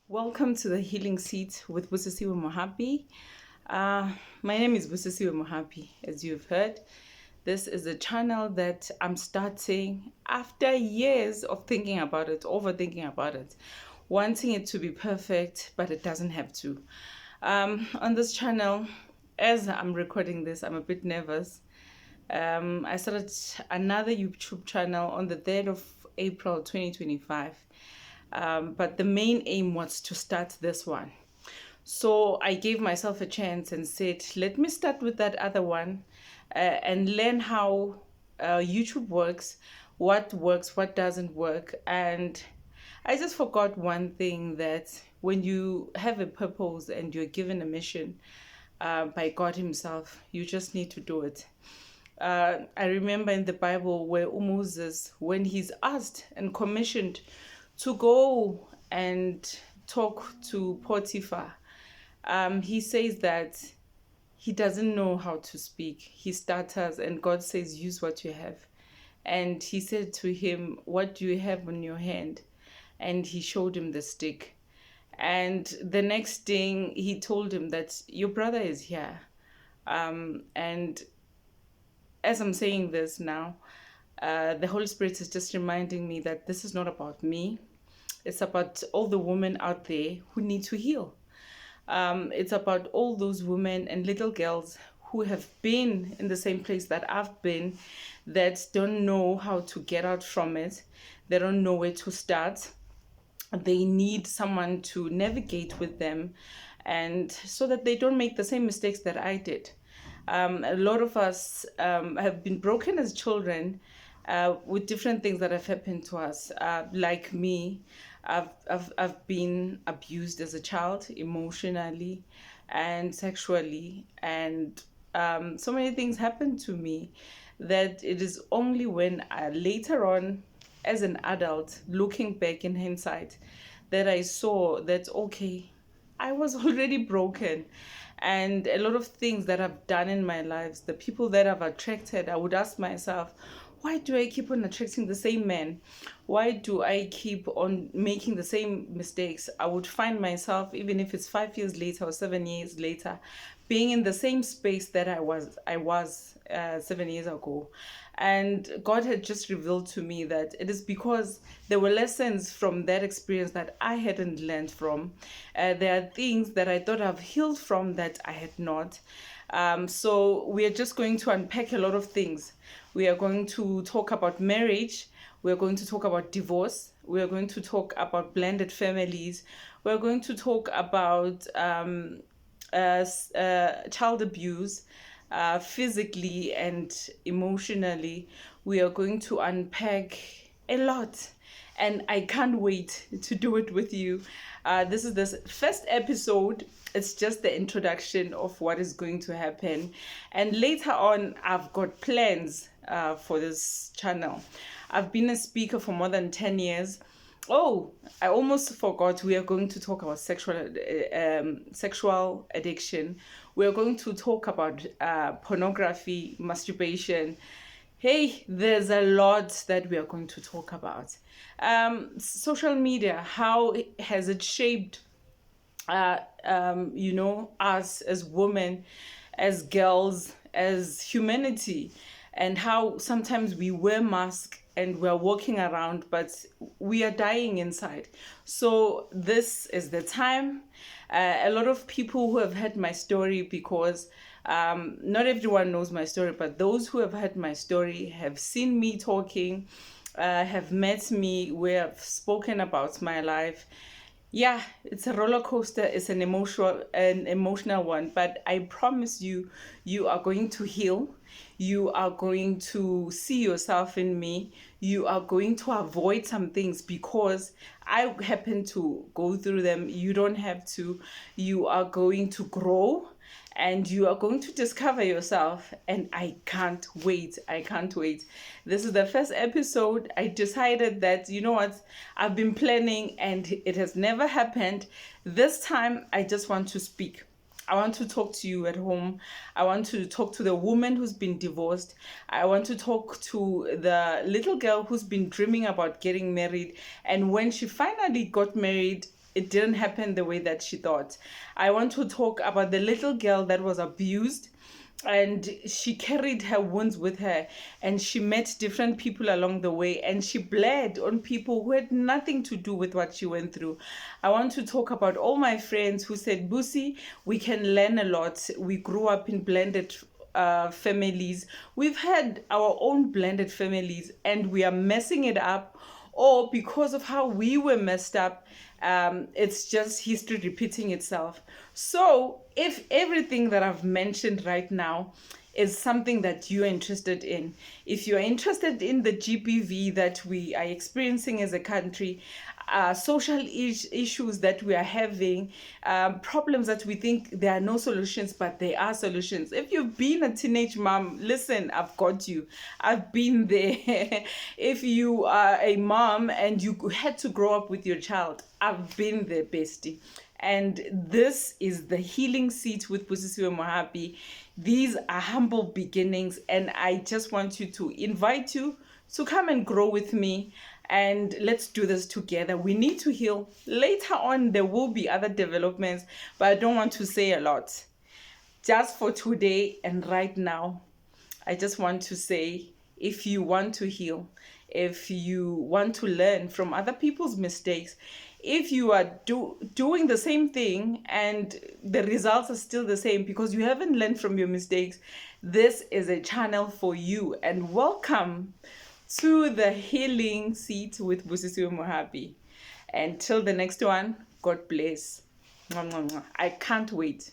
Welcome to the Healing Seat with Busisiwe Mohapi. My name is Busisiwe Mohapi, as you've heard. This is a channel that I'm starting after years of thinking about it, overthinking about it, wanting it to be perfect, but it doesn't have to. On this channel, as I'm recording this, I'm a bit nervous. I started another YouTube channel on the 3rd of April 2025. But the main aim was to start this one. So I gave myself a chance and said, let me start with that other one and learn how YouTube works, what doesn't work. And I just forgot one thing, that when you have a purpose and you're given a mission by God Himself, you just need to do it. I remember in the Bible where Moses, when he's asked and commissioned to go and talk to Potiphar, he says that he doesn't know how to speak. He stutters, and God says, use what you have. And he said to him, what do you have on your hand? And he showed him the stick. And the next thing, he told him that your brother is here. And as I'm saying this now, the Holy Spirit is just reminding me that this is not about me. It's about all the women out there who need to heal. It's about all those women and little girls who have been in the same place that I've been, that don't know how to get out from it. They don't know where to start. They need someone to navigate with them, and so that they don't make the same mistakes that I did. A lot of us have been broken as children with different things that have happened to us. Like me, I've been abused as a child, emotionally and sexually, and so many things happened to me that it is only when later on, as an adult, looking back in hindsight, that I saw that, okay, I was already broken. And a lot of things that I've done in my lives, the people that I've attracted, I would ask myself, why do I keep on attracting the same men? Why do I keep on making the same mistakes? I would find myself, even if it's 5 years later or 7 years later, being in the same space that I was 7 years ago. And God had just revealed to me that it is because there were lessons from that experience that I hadn't learned from. There are things that I thought I've healed from that I had not. So we are just going to unpack a lot of things. We are going to talk about marriage. We are going to talk about divorce. We are going to talk about blended families. We are going to talk about child abuse, physically and emotionally. We are going to unpack a lot, and I can't wait to do it with you. This is the first episode. It's just the introduction of what is going to happen, and later on I've got plans for this channel. I've been a speaker for more than 10 years. Oh, I almost forgot. We are going to talk about sexual addiction. We are going to talk about pornography, masturbation. Hey, there's a lot that we are going to talk about. Social media, how has it shaped us as women, as girls, as humanity, and how sometimes we wear masks and we're walking around, but we are dying inside. So this is the time. A lot of people who have heard my story, because not everyone knows my story, but those who have heard my story have seen me talking, have met me, we have spoken about my life. Yeah, it's a roller coaster. It's an emotional one, but I promise you, you are going to heal. You are going to see yourself in me. You are going to avoid some things because I happen to go through them. You don't have to. You are going to grow, and you are going to discover yourself, and I can't wait. I can't wait. This is the first episode. I decided that, you know what, I've been planning and it has never happened. This time I just want to speak. I want to talk to you at home. I want to talk to the woman who's been divorced. I want to talk to the little girl who's been dreaming about getting married. And when she finally got married, it didn't happen the way that she thought. I want to talk about the little girl that was abused, and she carried her wounds with her, and she met different people along the way, and she bled on people who had nothing to do with what she went through. I want to talk about all my friends who said, Busi, we can learn a lot. We grew up in blended families. We've had our own blended families, and we are messing it up, or because of how we were messed up, it's just history repeating itself. So if everything that I've mentioned right now is something that you're interested in, if you're interested in the GBV that we are experiencing as a country, social issues that we are having, problems that we think there are no solutions, but there are solutions. If you've been a teenage mom, listen, I've got you. I've been there. If you are a mom and you had to grow up with your child, I've been there, bestie. And this is the Healing Seat with Busisiwe Mohapi. These are humble beginnings, and I just want you to invite you to come and grow with me, and let's do this together. We need to heal. Later on, there will be other developments, but I don't want to say a lot. Just for today and right now, I just want to say, if you want to heal, if you want to learn from other people's mistakes, if you are doing the same thing and the results are still the same because you haven't learned from your mistakes, this is a channel for you. And welcome to the Healing Seat with Busisiwe Mohapi. Until the next one, God bless. I can't wait.